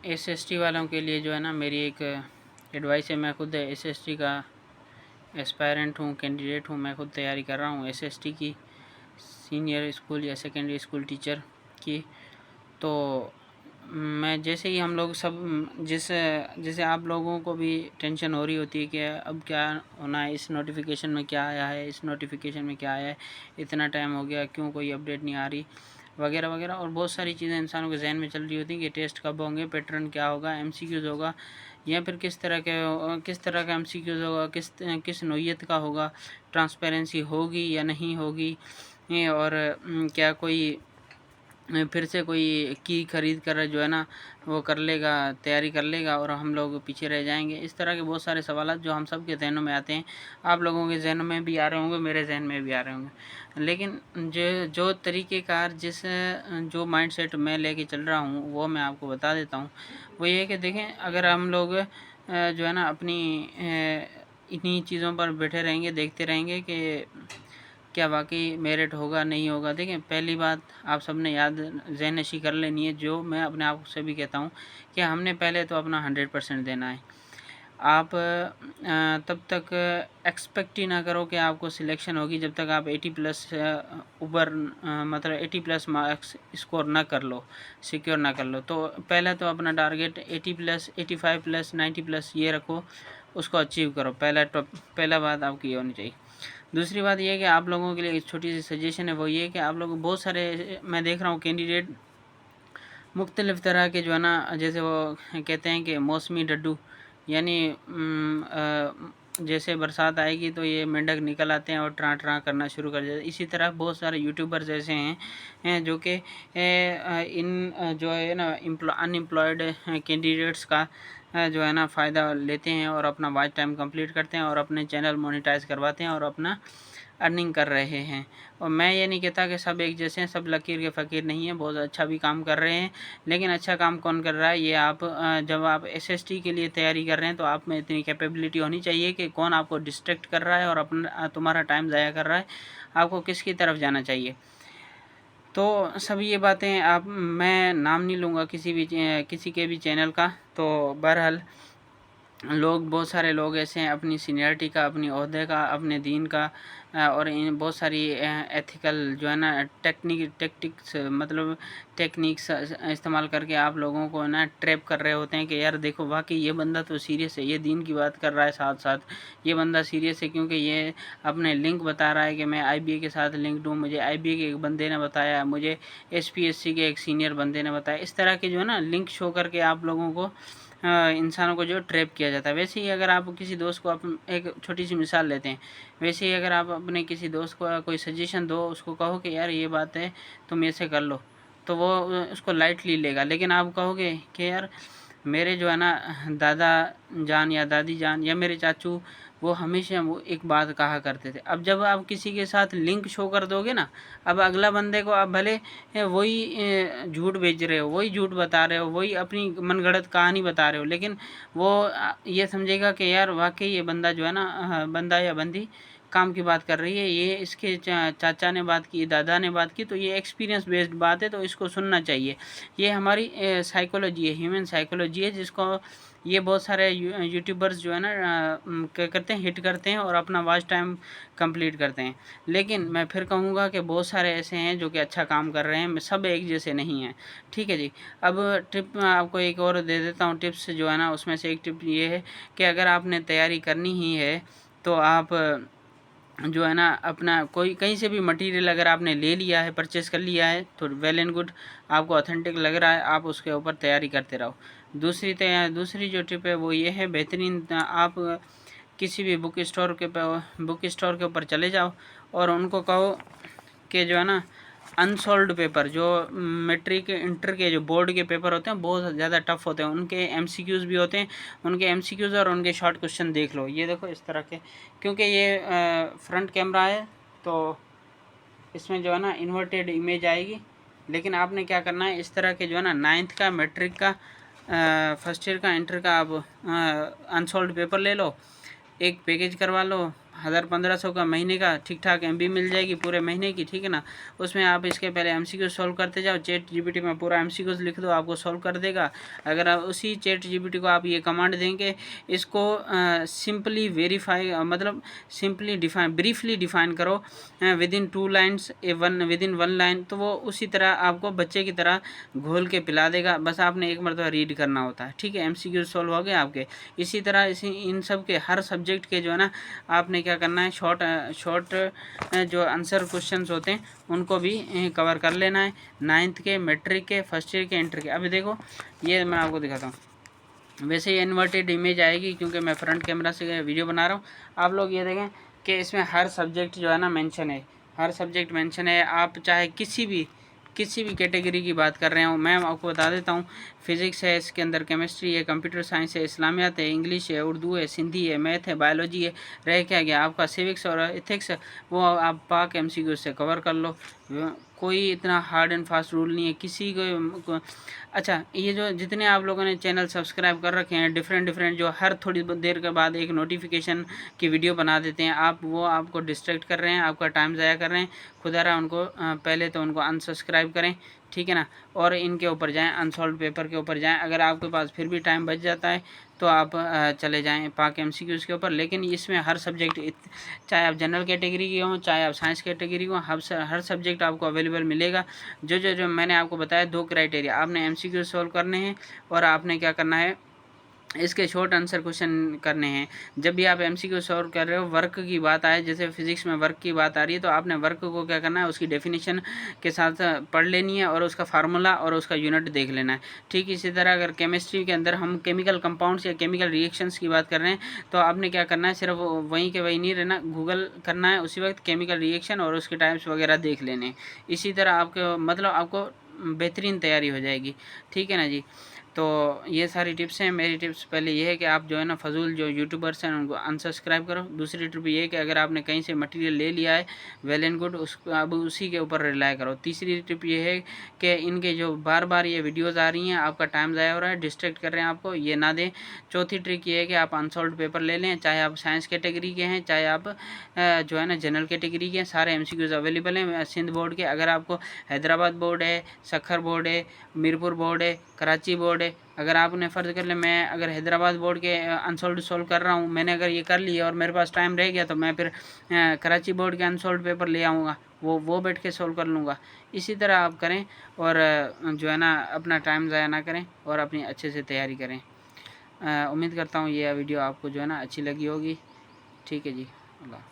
SST वालों के लिए जो है ना मेरी एक एडवाइस है। मैं खुद एसएसटी का एस्पायरेंट हूँ, कैंडिडेट हूँ। मैं खुद तैयारी कर रहा हूँ एसएसटी की, सीनियर स्कूल या सेकेंडरी स्कूल टीचर की। तो मैं जैसे ही हम लोग सब जैसे आप लोगों को भी टेंशन हो रही होती है कि अब क्या होना है, इस नोटिफिकेशन में क्या आया है, इस नोटिफिकेशन में क्या आया है, इतना टाइम हो गया, क्यों कोई अपडेट नहीं आ रही, वगैरह वगैरह। और बहुत सारी चीज़ें इंसानों के जहन में चल रही होती हैं कि टेस्ट कब होंगे, पैटर्न क्या होगा, एमसीक्यूज़ होगा या फिर किस तरह का एमसीक्यूज़ होगा, किस नोयत का होगा, ट्रांसपेरेंसी होगी या नहीं होगी, और क्या कोई फिर से कोई की खरीद कर जो है ना वो कर लेगा, तैयारी कर लेगा और हम लोग पीछे रह जाएंगे। इस तरह के बहुत सारे सवाल जो हम सब के जहनों में आते हैं, आप लोगों के जहनों में भी आ रहे होंगे, मेरे जहन में भी आ रहे होंगे। लेकिन जो तरीक़ेकार जो माइंडसेट मैं लेके चल रहा हूँ वो मैं आपको बता देता हूँ। वो ये है कि देखें, अगर हम लोग जो है ना अपनी इन्हीं चीज़ों पर बैठे रहेंगे, देखते रहेंगे कि क्या वाकई मेरिट होगा नहीं होगा। देखें, पहली बात आप सब ने याद ज़हन-नशी कर लेनी है, जो मैं अपने आप से भी कहता हूँ कि हमने पहले तो अपना 100% देना है। आप तब तक एक्सपेक्ट ही ना करो कि आपको सिलेक्शन होगी जब तक आप 80 प्लस ऊपर मतलब 80 प्लस मार्क्स स्कोर ना कर लो, सिक्योर ना कर लो। तो पहले तो अपना टारगेट 80 प्लस, 85 प्लस, 90 प्लस ये रखो, उसको अचीव करो। पहला बात आपकी ये होनी चाहिए। दूसरी बात ये है कि आप लोगों के लिए एक छोटी सी सजेशन है, वो ये है कि आप लोग बहुत सारे मैं देख रहा हूँ कैंडिडेट मुख्तलिफ़ तरह के जो है ना, जैसे वो कहते हैं कि मौसमी डड्डू, यानी जैसे बरसात आएगी तो ये मेंढक निकल आते हैं और ट्रां ट्रां करना शुरू कर देते हैं। इसी तरह बहुत सारे यूट्यूबर्स ऐसे हैं जो कि इन जो है ना अनएम्प्लॉयड कैंडिडेट्स का जो है ना फ़ायदा लेते हैं और अपना वॉच टाइम कंप्लीट करते हैं और अपने चैनल मोनेटाइज करवाते हैं और अपना अर्निंग कर रहे हैं। और मैं ये नहीं कहता कि सब एक जैसे हैं, सब लकीर के फ़कीर नहीं हैं, बहुत अच्छा भी काम कर रहे हैं। लेकिन अच्छा काम कौन कर रहा है, ये आप जब आप एसएसटी के लिए तैयारी कर रहे हैं तो आप में इतनी कैपेबिलिटी होनी चाहिए कि कौन आपको डिस्ट्रैक्ट कर रहा है और अपना तुम्हारा टाइम ज़ाया कर रहा है, आपको किसकी तरफ जाना चाहिए। तो सब ये बातें मैं नाम नहीं लूँगा किसी के भी चैनल का। तो बहरहाल बहुत सारे लोग ऐसे हैं अपनी सीनियरिटी का, अपनी ओहदे का, अपने दीन का और इन बहुत सारी एथिकल जो है ना टेक्टिक्स मतलब टेक्निक्स इस्तेमाल करके आप लोगों को ना ट्रैप कर रहे होते हैं कि यार देखो वाकई ये बंदा तो सीरियस है, ये दीन की बात कर रहा है, साथ साथ ये बंदा सीरियस है क्योंकि ये अपने लिंक बता रहा है कि मैं आईबीए के साथ लिंक्ड हूँ, मुझे आईबीए के एक बंदे ने बताया, मुझे एसपीएससी के एक सीनियर बंदे ने बताया। इस तरह के जो है ना लिंक शो करके आप लोगों को इंसानों को जो ट्रैप किया जाता है। वैसे ही अगर आप किसी दोस्त को एक छोटी सी मिसाल लेते हैं, वैसे ही अगर आप अपने किसी दोस्त को कोई सजेशन दो, उसको कहो कि यार ये बात है तुम ऐसे कर लो, तो वो उसको लाइटली लेगा। लेकिन आप कहोगे कि यार मेरे जो है ना दादा जान या दादी जान या मेरे चाचू वो हमेशा वो एक बात कहा करते थे। अब जब आप किसी के साथ लिंक शो कर दोगे ना, अब अगला बंदे को आप भले वही झूठ बेच रहे हो, वही झूठ बता रहे हो, वही अपनी मनगढ़ंत कहानी बता रहे हो, लेकिन वो ये समझेगा कि यार वाकई ये बंदा जो है ना बंदा या बंदी काम की बात कर रही है, ये इसके चाचा ने बात की, दादा ने बात की, तो ये एक्सपीरियंस बेस्ड बात है, तो इसको सुनना चाहिए। ये हमारी साइकोलॉजी है, ह्यूमन साइकोलॉजी है, जिसको ये बहुत सारे यूट्यूबर्स जो है ना क्या करते हैं, हिट करते हैं और अपना वॉच टाइम कंप्लीट करते हैं। लेकिन मैं फिर कहूँगा कि बहुत सारे ऐसे हैं जो कि अच्छा काम कर रहे हैं, सब एक जैसे नहीं हैं। ठीक है जी। अब टिप आपको एक और दे देता हूँ, टिप्स जो है ना उसमें से एक टिप ये है कि अगर आपने तैयारी करनी ही है तो आप जो है ना अपना कोई कहीं से भी मटेरियल अगर आपने ले लिया है, परचेस कर लिया है, तो वेल एंड गुड, आपको ऑथेंटिक लग रहा है, आप उसके ऊपर तैयारी करते रहो। दूसरी जो टिप है वो ये है, बेहतरीन आप किसी भी बुक स्टोर के ऊपर चले जाओ और उनको कहो कि जो है ना अनसॉल्व्ड पेपर, जो मैट्रिक इंटर के जो बोर्ड के पेपर होते हैं बहुत ज़्यादा टफ होते हैं, उनके एमसीक्यूज़ भी होते हैं, उनके एमसीक्यूज़ और उनके शॉर्ट क्वेश्चन देख लो। ये देखो इस तरह के, क्योंकि ये फ्रंट कैमरा है तो इसमें जो है ना इन्वर्टेड इमेज आएगी। लेकिन आपने क्या करना है, इस तरह के जो है ना 9th का, मैट्रिक का, फर्स्ट ईयर का, इंटर का आप अनसॉल्व्ड पेपर ले लो, एक पैकेज करवा लो, 1500 का महीने का ठीक ठाक MB मिल जाएगी पूरे महीने की, ठीक है ना। उसमें आप इसके पहले MCQ सॉल्व करते जाओ, ChatGPT में पूरा MCQ लिख दो, आपको सॉल्व कर देगा। अगर आप उसी ChatGPT को आप ये कमांड देंगे, इसको सिंपली वेरीफाई मतलब सिंपली डिफाइन ब्रीफली डिफाइन करो with in 2 lines with in 1 line, तो वो उसी तरह आपको बच्चे की तरह घोल के पिला देगा। बस आपने एक मरतबा रीड करना होता है, ठीक है। MCQ सॉल्व हो गए आपके। इसी तरह इन सब के हर सब्जेक्ट के जो है ना आपने क्या करना है, शॉर्ट जो आंसर क्वेश्चंस होते हैं उनको भी कवर कर लेना है, 9th के, मैट्रिक के, फर्स्ट ईयर के, इंटर के। अभी देखो ये मैं आपको दिखाता हूँ। वैसे ये इन्वर्टेड इमेज आएगी क्योंकि मैं फ्रंट कैमरा से वीडियो बना रहा हूँ। आप लोग ये देखें कि इसमें हर सब्जेक्ट जो है ना मेंशन है, हर सब्जेक्ट मेंशन है। आप चाहे किसी भी कैटेगरी की बात कर रहे हो, मैं आपको बता देता हूँ। फिज़िक्स है, इसके अंदर केमिस्ट्री है, कंप्यूटर साइंस है, इस्लामियात है, इंग्लिश है, उर्दू है, सिंधी है, मैथ है, बायोलॉजी है, रह क्या गया आपका सिविक्स और एथिक्स, वो आप पाक MCQ से कवर कर लो। कोई इतना हार्ड एंड फास्ट रूल नहीं है किसी को। अच्छा, ये जो जितने आप लोगों ने चैनल सब्सक्राइब कर रखे हैं, डिफरेंट जो हर थोड़ी देर के बाद एक नोटिफिकेशन की वीडियो बना देते हैं, वो आपको डिस्ट्रैक्ट कर रहे हैं, आपका टाइम ज़ाया कर रहे हैं। खुदारा उनको पहले तो उनको अनसब्सक्राइब करें, ठीक है ना, और इनके ऊपर जाएं, अनसॉल्व पेपर के ऊपर जाएं। अगर आपके पास फिर भी टाइम बच जाता है तो आप चले जाएं पाक MCQs के ऊपर। लेकिन इसमें हर सब्जेक्ट, चाहे आप जनरल कैटेगरी के हों, चाहे आप साइंस कैटेगरी को, हर सब्जेक्ट आपको अवेलेबल मिलेगा। जो मैंने आपको बताया 2 क्राइटेरिया, आपने MCQ सॉल्व करने हैं और आपने क्या करना है, इसके शॉर्ट आंसर क्वेश्चन करने हैं। जब भी आप MCQ सॉल्व कर रहे हो, वर्क की बात आए, जैसे फिजिक्स में वर्क की बात आ रही है, तो आपने वर्क को क्या करना है, उसकी डेफिनेशन के साथ पढ़ लेनी है और उसका फार्मूला और उसका यूनिट देख लेना है। ठीक इसी तरह अगर केमिस्ट्री के अंदर हम केमिकल कंपाउंड्स या केमिकल रिएक्शंस की बात कर रहे हैं, तो आपने क्या करना है, सिर्फ वहीं के वहीं नहीं रहना, गूगल करना है उसी वक्त केमिकल रिएक्शन और उसके टाइप्स वगैरह देख लेने। इसी तरह आपको मतलब आपको बेहतरीन तैयारी हो जाएगी, ठीक है ना जी। तो ये सारी टिप्स हैं। मेरी टिप्स पहले ये है कि आप जो है ना फजूल जो यूट्यूबर्स हैं उनको अनसब्सक्राइब करो। दूसरी टिप ये है कि अगर आपने कहीं से मटेरियल ले लिया है, वेल एंड गुड, अब उसी के ऊपर रिलाई करो। तीसरी टिप ये है कि इनके जो बार बार ये वीडियोज़ आ रही हैं, आपका टाइम ज़ाया हो रहा है, डिस्ट्रैक्ट कर रहे हैं आपको, ये ना दें। चौथी ट्रिक ये है कि आप अनसॉल्व पेपर ले लें, चाहे आप साइंस कैटेगरी के हैं, चाहे आप जो है ना जनरल कैटेगरी के हैं, सारे MCQs अवेलेबल हैं सिंध बोर्ड के। अगर आपको हैदराबाद बोर्ड है, सखर बोर्ड है, मीरपुर बोर्ड है, कराची बोर्ड है, अगर आपने फ़र्ज़ कर ले मैं अगर हैदराबाद बोर्ड के अनसॉल्व सॉल्व कर रहा हूँ, मैंने अगर ये कर लिया और मेरे पास टाइम रह गया, तो मैं फिर कराची बोर्ड के अनसॉल्व पेपर ले आऊँगा, वो बैठ के सॉल्व कर लूँगा। इसी तरह आप करें और जो है ना अपना टाइम ज़ाया ना करें और अपनी अच्छे से तैयारी करें। उम्मीद करता हूँ ये वीडियो आपको जो है ना अच्छी लगी होगी। ठीक है जी, अल्लाह।